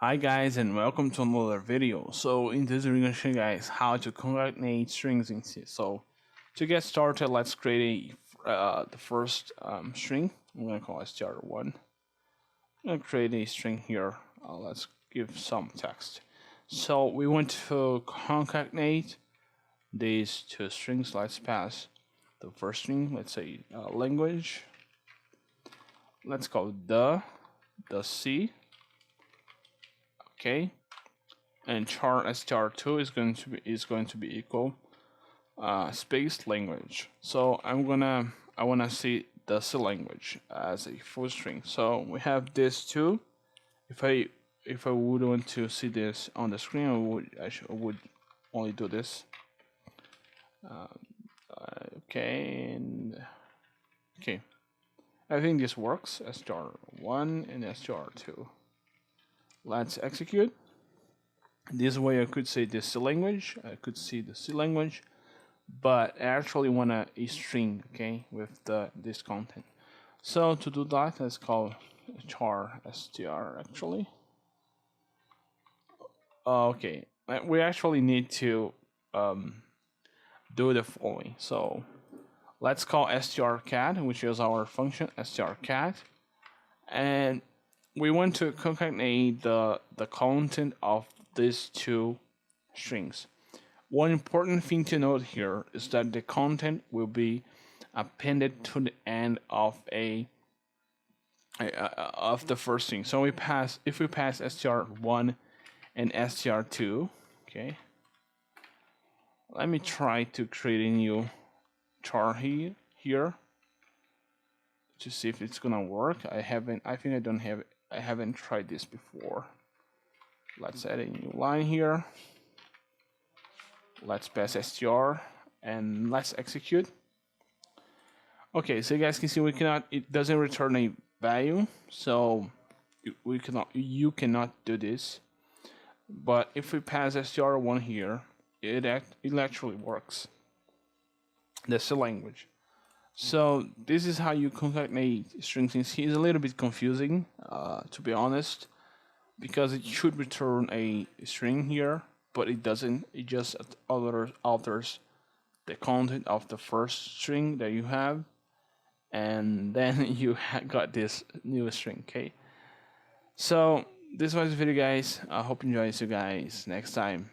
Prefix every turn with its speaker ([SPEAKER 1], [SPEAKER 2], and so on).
[SPEAKER 1] Hi guys and welcome to another video. So in this we're going to show you guys how to concatenate strings in C. So to get started, let's create the first string. I'm going to call it str1. I'm going to create a string here. Let's give some text. So we want to concatenate these two strings. Let's pass the first string, let's say language. Let's call the C. Okay, and char str2 is going to be equal space language. So I want to see the C language as a full string. So we have this two. If I would want to see this on the screen, I would only do this. Okay, and okay, I think this works. str1 and str2. Let's execute. This way I could say the C language, I could see the C language, but I actually want a string, okay, with this content. So to do that, let's call char str actually. Okay, we actually need to do the following. So let's call strcat, which is our function strcat, and we want to concatenate the content of these two strings. One important thing to note here is that the content will be appended to the end of of the first string. So if we pass str1 and str2, okay. Let me try to create a new char here to see if it's gonna work. I think I haven't tried this before. Let's add a new line here. Let's pass str and let's execute. Okay, so you guys can see it doesn't return a value, so you cannot do this. But if we pass str1 here, it actually works. That's the language. So this is how you concatenate strings in C. It's a little bit confusing, to be honest, because it should return a string here, but it doesn't. It just alters the content of the first string that you have, and then you got this new string. Okay, so this was the video, guys. I hope you enjoy. See you guys next time.